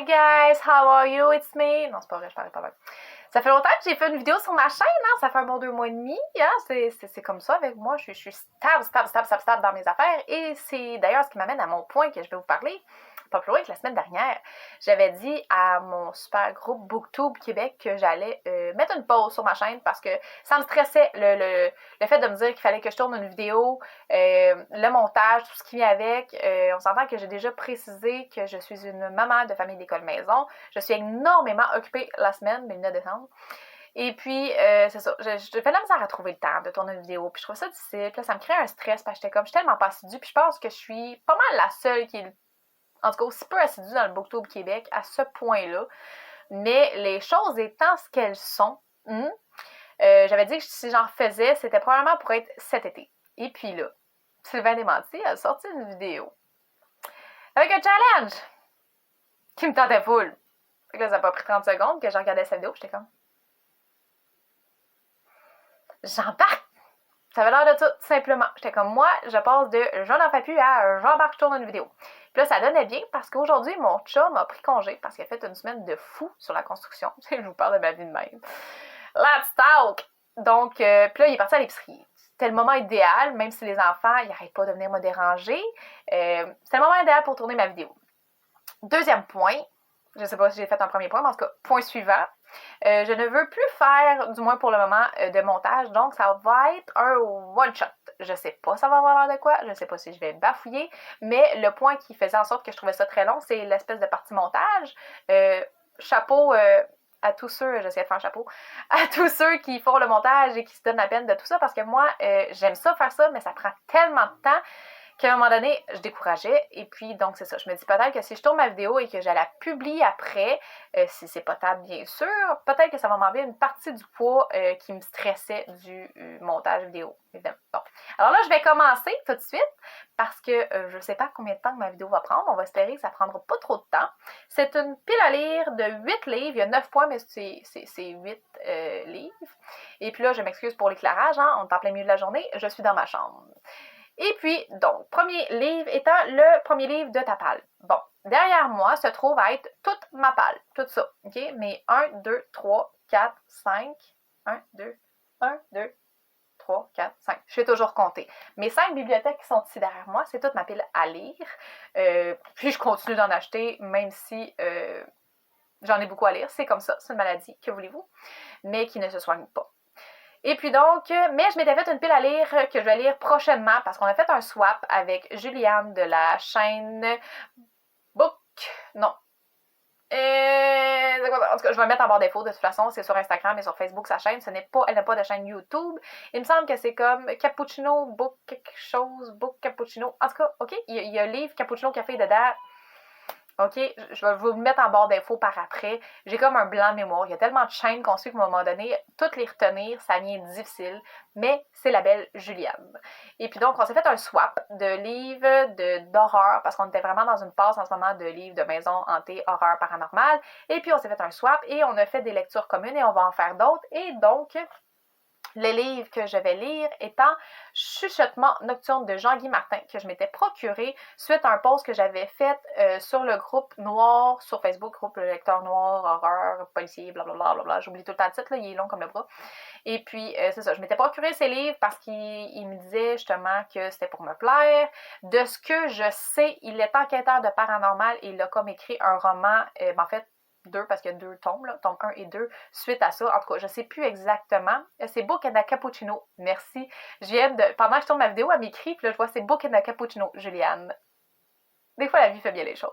guys, how are you? It's me. Non, c'est pas vrai, je parlais pas mal. Ça fait longtemps que j'ai fait une vidéo sur ma chaîne, hein? Ça fait un bon 2 mois et demi, hein? C'est comme ça avec moi, je suis stable dans mes affaires, et c'est d'ailleurs ce qui m'amène à mon point que je vais vous parler. Pas plus loin que la semaine dernière, j'avais dit à mon super groupe BookTube Québec que j'allais mettre une pause sur ma chaîne parce que ça me stressait le fait de me dire qu'il fallait que je tourne une vidéo, le montage, tout ce qui vient avec. On s'entend que j'ai déjà précisé que je suis une maman de famille d'école maison. Je suis énormément occupée la semaine, mais le 9 décembre. Et puis, c'est ça, je fais de la misère à trouver le temps de tourner une vidéo, puis je trouve ça difficile, puis là, ça me crée un stress, parce que je suis tellement pas assidue, puis je pense que je suis pas mal la seule qui est, en tout cas, aussi peu assidue dans le BookTube Québec à ce point-là. Mais les choses étant ce qu'elles sont, j'avais dit que si j'en faisais, c'était probablement pour être cet été. Et puis là, Sylvain Desmentiers a sorti une vidéo avec un challenge qui me tentait full. Fait que là, ça n'a pas pris 30 secondes que j'ai regardé cette vidéo, j'étais comme... J'embarque! Ça avait l'air de tout, simplement. J'étais comme, moi, je passe de j'en en fais plus à j'embarque, je tourne une vidéo. Puis là, ça donnait bien parce qu'aujourd'hui, mon chum a pris congé parce qu'il a fait une semaine de fou sur la construction. Je vous parle de ma vie de même. Let's talk! Donc, puis là, il est parti à l'épicerie. C'était le moment idéal, même si les enfants, ils n'arrêtent pas de venir me déranger. C'était le moment idéal pour tourner ma vidéo. Deuxième point, je ne sais pas si j'ai fait un premier point, mais en tout cas, point suivant. Je ne veux plus faire, du moins pour le moment, de montage, donc ça va être un one-shot. Je sais pas ça va avoir l'air de quoi, je sais pas si je vais bafouiller, mais le point qui faisait en sorte que je trouvais ça très long, c'est l'espèce de partie montage. Chapeau à tous ceux, j'essaie de faire un chapeau, à tous ceux qui font le montage et qui se donnent la peine de tout ça, parce que moi, j'aime ça faire ça, mais ça prend tellement de temps qu'à un moment donné, je décourageais. Et puis, donc, c'est ça. Je me dis peut-être que si je tourne ma vidéo et que je la publie après, si c'est potable, bien sûr, peut-être que ça va m'enlever une partie du poids qui me stressait du montage vidéo, évidemment. Bon. Alors là, je vais commencer tout de suite parce que je ne sais pas combien de temps que ma vidéo va prendre. On va espérer que ça ne prendra pas trop de temps. C'est une pile à lire de 8 livres. Il y a 9 points, mais c'est 8 livres. Et puis là, je m'excuse pour l'éclairage, hein, on est en plein milieu de la journée. Je suis dans ma chambre. Et puis, donc, premier livre étant le premier livre de ta palle. Bon, derrière moi se trouve à être toute ma palle, tout ça, ok? Mais 1, 2, 3, 4, 5, 1, 2, 3, 4, 5. Je vais toujours compter. Mes 5 bibliothèques qui sont ici derrière moi, c'est toute ma pile à lire. Puis je continue d'en acheter, même si j'en ai beaucoup à lire. C'est comme ça, c'est une maladie, que voulez-vous, mais qui ne se soigne pas. Et puis donc, mais je m'étais fait une pile à lire que je vais lire prochainement parce qu'on a fait un swap avec Juliane de la chaîne Book... Non. En tout cas, je vais le mettre en barre d'infos de toute façon, c'est sur Instagram et sur Facebook sa chaîne, elle n'a pas de chaîne YouTube. Il me semble que c'est comme Cappuccino, Book quelque chose, Book Cappuccino. En tout cas, ok, il y a le livre Cappuccino Café dedans. Ok, je vais vous mettre en barre d'infos par après. J'ai comme un blanc de mémoire. Il y a tellement de chaînes qu'on suit qu'à un moment donné, toutes les retenir, ça devient difficile. Mais c'est la belle Juliane. Et puis donc, on s'est fait un swap de livres d'horreur, parce qu'on était vraiment dans une passe en ce moment de livres de maison hantée, horreur, paranormale. Et puis on s'est fait un swap et on a fait des lectures communes et on va en faire d'autres. Et donc... le livre que je vais lire étant Chuchotement nocturne de Jean-Guy Martin, que je m'étais procuré suite à un post que j'avais fait sur le groupe noir sur Facebook, groupe Le Lecteur Noir, horreur, policier, blablabla, j'oublie tout le temps le titre, là, il est long comme le bras. Et puis, c'est ça, je m'étais procuré ces livres parce qu'il me disait justement que c'était pour me plaire. De ce que je sais, il est enquêteur de paranormal et il a comme écrit un roman, en fait, 2 parce qu'il y a 2 tomes, là, tome 1 et 2, suite à ça. En tout cas, je ne sais plus exactement. C'est Book and a Cappuccino. Merci. Pendant que je tourne ma vidéo, elle m'écrit, puis là, je vois c'est Book and a Cappuccino, Juliane. Des fois, la vie fait bien les choses.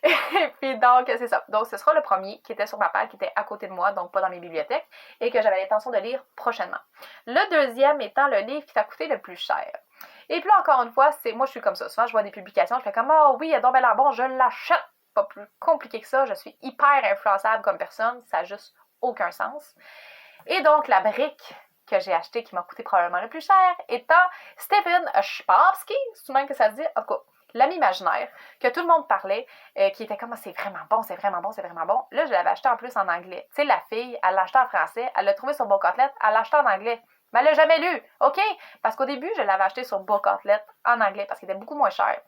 Et puis donc, c'est ça. Donc, ce sera le premier qui était sur ma palle, qui était à côté de moi, donc pas dans mes bibliothèques, et que j'avais l'intention de lire prochainement. Le deuxième étant le livre qui t'a coûté le plus cher. Et puis là, encore une fois, moi, je suis comme ça. Souvent, je vois des publications, je fais comme « Ah oui, il y a donc l'air bon, je l'achète! » Pas plus compliqué que ça, je suis hyper influençable comme personne, ça n'a juste aucun sens. Et donc, la brique que j'ai achetée qui m'a coûté probablement le plus cher étant Stephen Chbosky, c'est même que ça se dit, en tout cas, l'ami imaginaire, que tout le monde parlait, qui était comme « c'est vraiment bon, c'est vraiment bon, c'est vraiment bon ». Là, je l'avais acheté en plus en anglais. Tu sais, la fille, elle l'a acheté en français, elle l'a trouvé sur Book Outlet, elle l'a acheté en anglais. Mais elle l'a jamais lu, ok? Parce qu'au début, je l'avais acheté sur Book Outlet en anglais parce qu'il était beaucoup moins cher.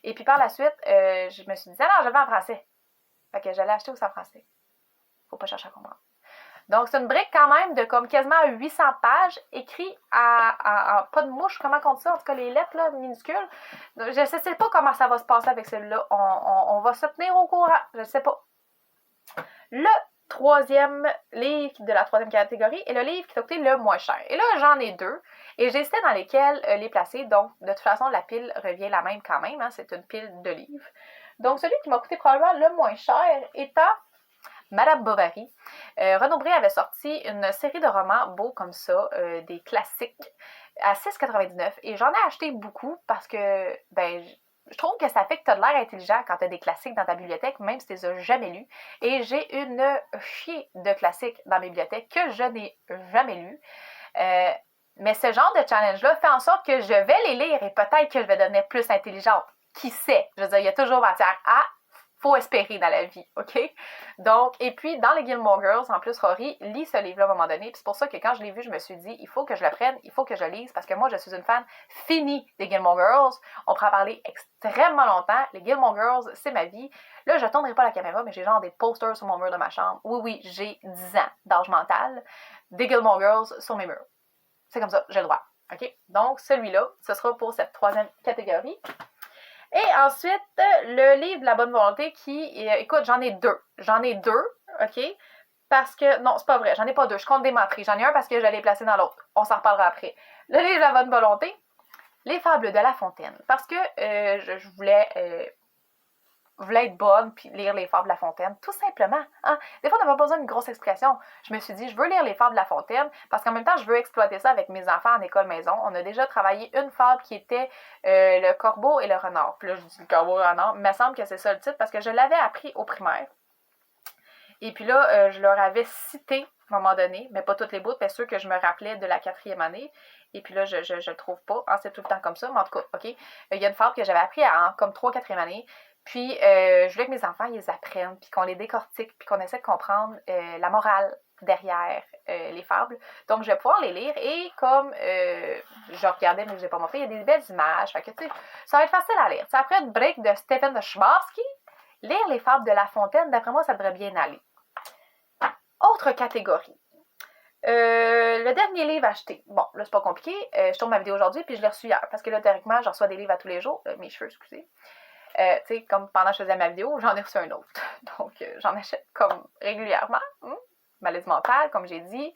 Et puis par la suite, je me suis dit, ah non, je le veux en français. Fait que je l'ai acheté au San Français. Faut pas chercher à comprendre. Donc, c'est une brique quand même de comme quasiment 800 pages, écrit en pas de mouche, comment on dit ça, en tout cas les lettres là, minuscules. Donc, je ne sais pas comment ça va se passer avec celui-là. On va se tenir au courant, je ne sais pas. Le troisième livre de la troisième catégorie est le livre qui t'a coûté le moins cher. Et là, j'en ai deux. Et j'hésitais dans lesquels les placer. Donc, de toute façon, la pile revient la même quand même. Hein, c'est une pile de livres. Donc, celui qui m'a coûté probablement le moins cher étant Madame Bovary. Renaud Bré avait sorti une série de romans beaux comme ça, des classiques, à 6,99. Et j'en ai acheté beaucoup parce que, je trouve que ça fait que tu as de l'air intelligent quand tu as des classiques dans ta bibliothèque, même si tu les as jamais lus. Et j'ai une chier de classiques dans ma bibliothèque que je n'ai jamais lus. Mais ce genre de challenge-là fait en sorte que je vais les lire et peut-être que je vais devenir plus intelligente. Qui sait? Je veux dire, il y a toujours matière à... Faut espérer dans la vie, OK? Donc, et puis, dans les Gilmore Girls, en plus, Rory lit ce livre-là à un moment donné. Puis c'est pour ça que quand je l'ai vu, je me suis dit, il faut que je le prenne, il faut que je le lise, parce que moi, je suis une fan finie des Gilmore Girls. On pourrait en parler extrêmement longtemps. Les Gilmore Girls, c'est ma vie. Là, je ne tournerai pas la caméra, mais j'ai genre des posters sur mon mur de ma chambre. Oui, j'ai 10 ans d'âge mental. Des Gilmore Girls sur mes murs. C'est comme ça, j'ai le droit. OK? Donc, celui-là, ce sera pour cette troisième catégorie. Et ensuite, le livre de la bonne volonté qui... écoute, j'en ai deux. J'en ai deux, OK? Parce que... Non, c'est pas vrai. J'en ai pas deux. Je compte des menteries. J'en ai un parce que je l'ai placé dans l'autre. On s'en reparlera après. Le livre de la bonne volonté, Les Fables de La Fontaine. Parce que je voulais être bonne puis lire Les Fables de La Fontaine. Tout simplement. Hein? Des fois, on n'a pas besoin d'une grosse explication. Je me suis dit, je veux lire Les Fables de La Fontaine parce qu'en même temps, je veux exploiter ça avec mes enfants en école maison. On a déjà travaillé une fable qui était le corbeau et le renard. Puis là, je dis le corbeau et le renard. Il me semble que c'est ça le titre parce que je l'avais appris au primaire. Et puis là, je leur avais cité à un moment donné, mais pas toutes les bouts, mais ceux que je me rappelais de la 4e année. Et puis là, je le trouve pas. Ah, c'est tout le temps comme ça, mais en tout cas, OK. Il y a une fable que j'avais appris en comme 3-4e année. Puis, je voulais que mes enfants, ils les apprennent, puis qu'on les décortique, puis qu'on essaie de comprendre la morale derrière les fables. Donc, je vais pouvoir les lire et comme je regardais, mais je ne l'ai pas montré, il y a des belles images. Fait que, tu sais, ça va être facile à lire. T'sais, après une break de Stephen de Chbosky, lire les fables de La Fontaine, d'après moi, ça devrait bien aller. Autre catégorie. Le dernier livre acheté. Bon, là, c'est pas compliqué. Je tourne ma vidéo aujourd'hui, puis je l'ai reçu hier. Parce que là, théoriquement, je reçois des livres à tous les jours. Mes cheveux, excusez. Tu sais, comme pendant que je faisais ma vidéo, j'en ai reçu un autre. Donc, j'en achète comme régulièrement. Maladie mentale, comme j'ai dit.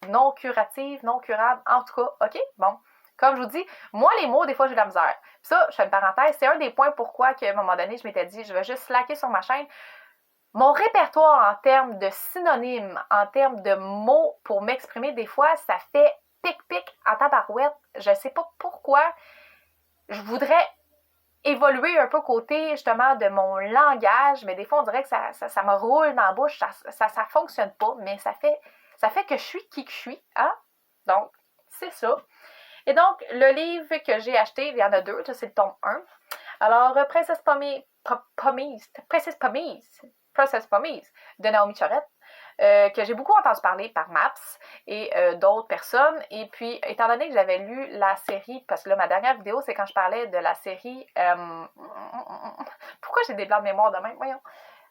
Non curative, non curable. En tout cas, OK? Bon. Comme je vous dis, moi, les mots, des fois, j'ai de la misère. Puis ça, je fais une parenthèse, c'est un des points pourquoi, qu'à un moment donné, je m'étais dit, je vais juste slacker sur ma chaîne. Mon répertoire en termes de synonymes, en termes de mots pour m'exprimer, des fois, ça fait pic-pic en tabarouette. Je ne sais pas pourquoi. Je voudrais évoluer un peu côté, justement, de mon langage, mais des fois, on dirait que ça me roule dans la bouche. Ça fonctionne pas, mais ça fait que je suis qui que je suis. Hein? Donc, c'est ça. Et donc, le livre que j'ai acheté, il y en a deux. C'est le tome 1. Alors, Princess Pommies de Naomi Chorette, que j'ai beaucoup entendu parler par Maps et d'autres personnes. Et puis, étant donné que j'avais lu la série, parce que là, ma dernière vidéo, c'est quand je parlais de la série... Pourquoi j'ai des blancs de mémoire de même? Voyons.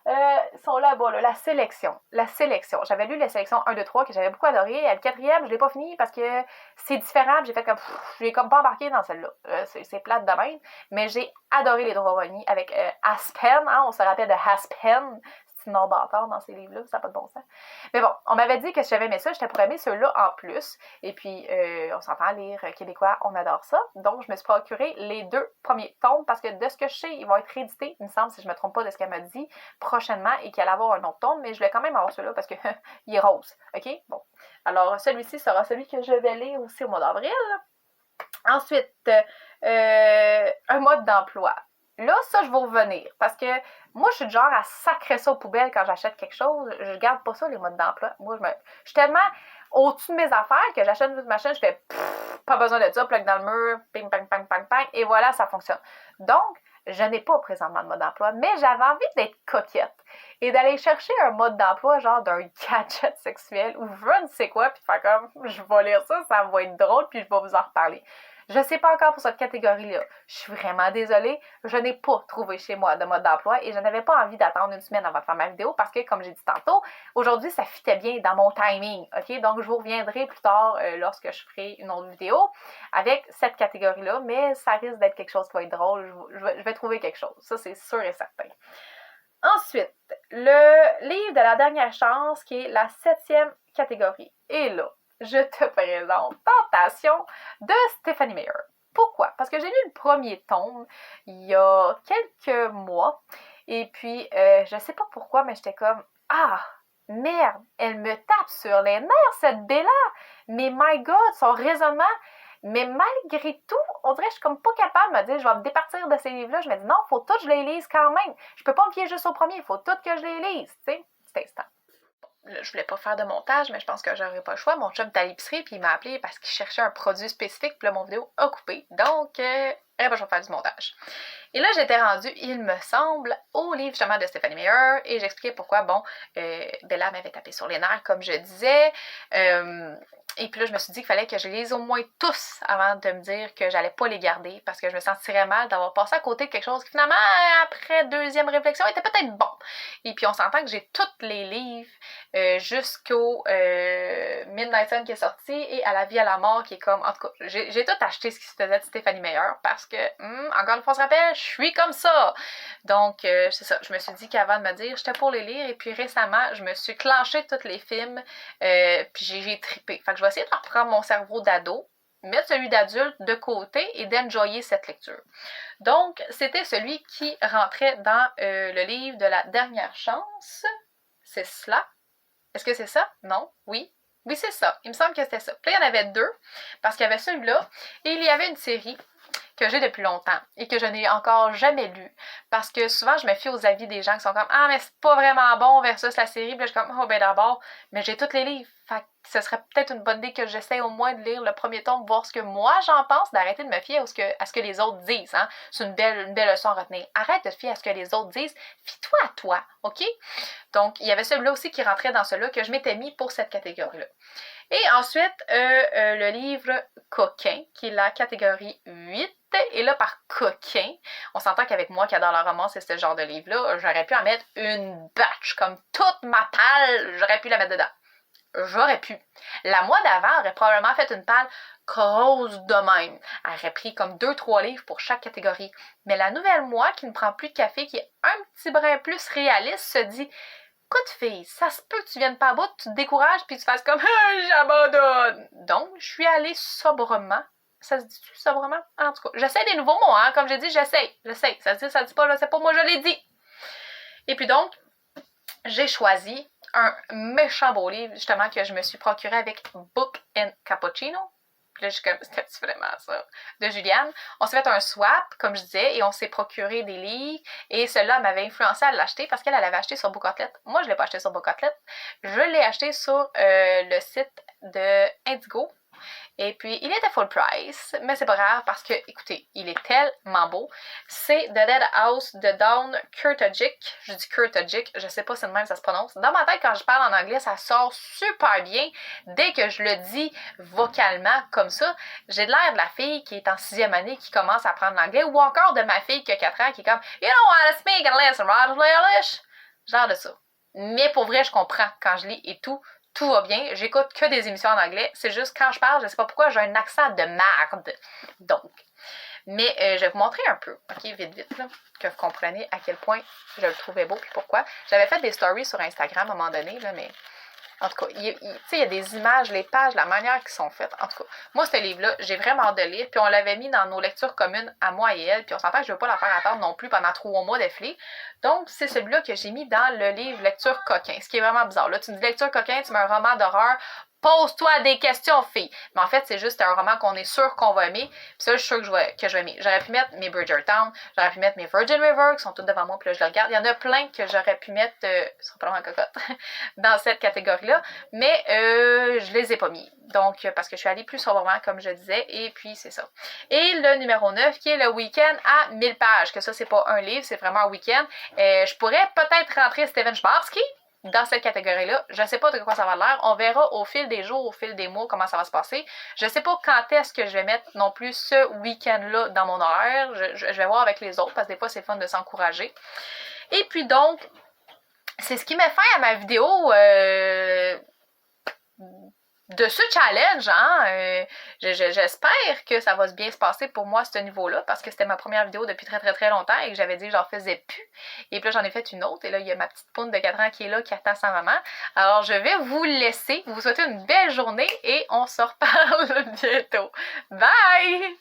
Ils sont là-bas, là, la sélection. J'avais lu la sélection 1, 2, 3 que j'avais beaucoup adoré. Le 4e, je ne l'ai pas fini parce que c'est différent. J'ai fait comme... je n'ai comme pas embarqué dans celle-là. C'est plate de même. Mais j'ai adoré les Dromonies avec Aspen. Hein, on se rappelle de Aspen. C'est une bâtard dans ces livres-là. Ça n'a pas de bon sens. Mais bon, on m'avait dit que si j'avais aimé ça, j'étais pour aimer ceux-là en plus. Et puis, on s'entend lire québécois, on adore ça. Donc, je me suis procuré les 2 premiers tomes parce que de ce que je sais, ils vont être réédités, il me semble, si je ne me trompe pas de ce qu'elle m'a dit, prochainement et qu'il allait avoir un autre tome. Mais je voulais quand même avoir celui-là parce que il est rose. OK? Bon. Alors, celui-ci sera celui que je vais lire aussi au mois d'avril. Ensuite, un mode d'emploi. Là, ça, je vais revenir. Parce que moi, je suis du genre à sacrer ça aux poubelles quand j'achète quelque chose. Je garde pas ça, les modes d'emploi. Moi, je suis tellement au-dessus de mes affaires que j'achète une machine, je fais pas besoin de ça, plug dans le mur, ping, pang, pang, pang, pang, et voilà, ça fonctionne. Donc, je n'ai pas présentement de mode d'emploi, mais j'avais envie d'être coquette et d'aller chercher un mode d'emploi genre d'un gadget sexuel ou je ne sais quoi, puis de faire comme, je vais lire ça, ça va être drôle, puis je vais vous en reparler. Je sais pas encore pour cette catégorie-là. Je suis vraiment désolée, je n'ai pas trouvé chez moi de mode d'emploi et je n'avais pas envie d'attendre une semaine avant de faire ma vidéo parce que, comme j'ai dit tantôt, aujourd'hui, ça fitait bien dans mon timing, ok? Donc, je vous reviendrai plus tard lorsque je ferai une autre vidéo avec cette catégorie-là, mais ça risque d'être quelque chose qui va être drôle. Je vais trouver quelque chose. Ça, c'est sûr et certain. Ensuite, le livre de la dernière chance, qui est la 7e catégorie. Et là, je te présente Tentation de Stephanie Meyer. Pourquoi? Parce que j'ai lu le premier tome il y a quelques mois. Et puis, je sais pas pourquoi, mais j'étais comme « Ah, merde, elle me tape sur les nerfs, cette Bella! Mais my God, son raisonnement! » Mais malgré tout, on dirait que je suis comme pas capable de me dire je vais me départir de ces livres-là. Je me dis non, faut tout que je les lise quand même. Je peux pas me fier juste au premier, il faut tout que je les lise, tu sais. C'était instant. Là, je voulais pas faire de montage, mais je pense que j'aurais pas le choix. Mon chum est à l'épicerie, puis il m'a appelé parce qu'il cherchait un produit spécifique, puis là, mon vidéo a coupé. Donc, je vais faire du montage. Et là, j'étais rendue, il me semble, au livre justement de Stephanie Meyer, et j'expliquais pourquoi, bon, Bella m'avait tapé sur les nerfs, comme je disais. Et puis là, je me suis dit qu'il fallait que je les lise au moins tous avant de me dire que j'allais pas les garder, parce que je me sentirais mal d'avoir passé à côté de quelque chose qui finalement, après deuxième réflexion, était peut-être bon. Et puis on s'entend que j'ai tous les livres jusqu'au Midnight Sun qui est sorti et à La vie à la mort qui est comme, en tout cas, j'ai tout acheté ce qui se faisait de Stephanie Meyer parce que, encore une fois on se rappelle, je suis comme ça. Donc c'est ça, je me suis dit qu'avant de me dire j'étais pour les lire et puis récemment je me suis clenché tous les films puis j'ai trippé. Fait que je vais essayer de reprendre mon cerveau d'ado, mettre celui d'adulte de côté et d'enjoyer cette lecture. Donc, c'était celui qui rentrait dans le livre de la dernière chance. C'est cela? Est-ce que c'est ça? Non? Oui? Oui, c'est ça. Il me semble que c'était ça. Puis là, il y en avait deux, parce qu'il y avait celui-là, et il y avait une série que j'ai depuis longtemps et que je n'ai encore jamais lu parce que souvent je me fie aux avis des gens qui sont comme ah mais c'est pas vraiment bon versus la série, puis là je suis comme oh ben d'abord mais j'ai tous les livres, fait que ce serait peut-être une bonne idée que j'essaie au moins de lire le premier tome, voir ce que moi j'en pense, d'arrêter de me fier à ce que les autres disent, hein. C'est une belle leçon à retenir. Arrête de te fier à ce que les autres disent, fie-toi à toi, ok? Donc il y avait celui-là aussi qui rentrait dans celui-là que je m'étais mis pour cette catégorie-là. Et ensuite, le livre Coquin, qui est la catégorie 8. Et là, par coquin, on s'entend qu'avec moi qui adore la romance et ce genre de livre-là, j'aurais pu en mettre une batch, comme toute ma palle, j'aurais pu la mettre dedans. J'aurais pu. La mois d'avant aurait probablement fait une palle grosse de même. Elle aurait pris comme 2-3 livres pour chaque catégorie. Mais la nouvelle moi, qui ne prend plus de café, qui est un petit brin plus réaliste, se dit écoute fille, ça se peut que tu viennes pas à bout, tu te décourages puis tu fasses comme j'abandonne. Donc, je suis allée sobrement. Ça se dit-tu sobrement? En tout cas, j'essaie des nouveaux mots, hein. Comme j'ai dit, j'essaie. Ça se dit pas, je sais pas, moi je l'ai dit. Et puis donc, j'ai choisi un méchant beau livre, justement, que je me suis procuré avec Book and Cappuccino. Puis là, je suis comme, c'était vraiment ça? De Juliane. On s'est fait un swap, comme je disais, et on s'est procuré des livres. Et celui-là m'avait influencé à l'acheter parce qu'elle l'avait acheté sur Bookatlet. Moi, je ne l'ai pas acheté sur Bookatlet. Je l'ai acheté sur le site de Indigo. Et puis, il était full price, mais c'est pas grave parce que, écoutez, il est tellement beau. C'est The Dead House de Dawn Kurtagic. Je dis Kurtagic, je sais pas si de même ça se prononce. Dans ma tête, quand je parle en anglais, ça sort super bien. Dès que je le dis vocalement comme ça, j'ai de l'air de la fille qui est en 6e année, qui commence à apprendre l'anglais, ou encore de ma fille qui a 4 ans, qui est comme « You don't want to speak unless you English ». J'ai l'air de ça. Mais pour vrai, je comprends quand je lis et tout. Tout va bien, j'écoute que des émissions en anglais, c'est juste quand je parle, je sais pas pourquoi, j'ai un accent de merde. Donc, mais je vais vous montrer un peu, ok, vite, là, que vous compreniez à quel point je le trouvais beau, puis pourquoi. J'avais fait des stories sur Instagram à un moment donné, là, mais en tout cas, il y a des images, les pages, la manière qu'ils sont faites. En tout cas, moi, ce livre-là, j'ai vraiment hâte de lire. Puis on l'avait mis dans nos lectures communes à moi et elle. Puis on s'entend que je ne veux pas la faire attendre non plus pendant 3 mois d'affilée. Donc, c'est celui-là que j'ai mis dans le livre Lecture coquin. Ce qui est vraiment bizarre. Là, tu me dis Lecture coquin, tu mets un roman d'horreur. Pose-toi des questions, fille. Mais en fait, c'est juste un roman qu'on est sûr qu'on va aimer. Puis ça, je suis sûre que je vais aimer. J'aurais pu mettre mes Bridgerton, j'aurais pu mettre mes Virgin River, qui sont toutes devant moi, puis là, je les regarde. Il y en a plein que j'aurais pu mettre, sont pas loin cocotte, dans cette catégorie-là. Mais je les ai pas mis. Donc, parce que je suis allée plus sobrement, comme je disais, et puis c'est ça. Et le numéro 9, qui est le week-end à 1000 pages, que ça, c'est pas un livre, c'est vraiment un week-end. Je pourrais peut-être rentrer Steven Chbosky, dans cette catégorie-là. Je sais pas de quoi ça va l'air. On verra au fil des jours, au fil des mois, comment ça va se passer. Je sais pas quand est-ce que je vais mettre non plus ce week-end-là dans mon horaire. Je vais voir avec les autres, parce que des fois, c'est fun de s'encourager. Et puis donc, c'est ce qui met fin à ma vidéo de ce challenge, hein. J'espère que ça va bien se passer pour moi à ce niveau-là, parce que c'était ma première vidéo depuis très très très longtemps et que j'avais dit que j'en faisais plus. Et puis là, j'en ai fait une autre et là, il y a ma petite poune de 4 ans qui est là, qui attend sa maman. Alors, je vais vous laisser, vous souhaiter une belle journée et on se reparle bientôt. Bye!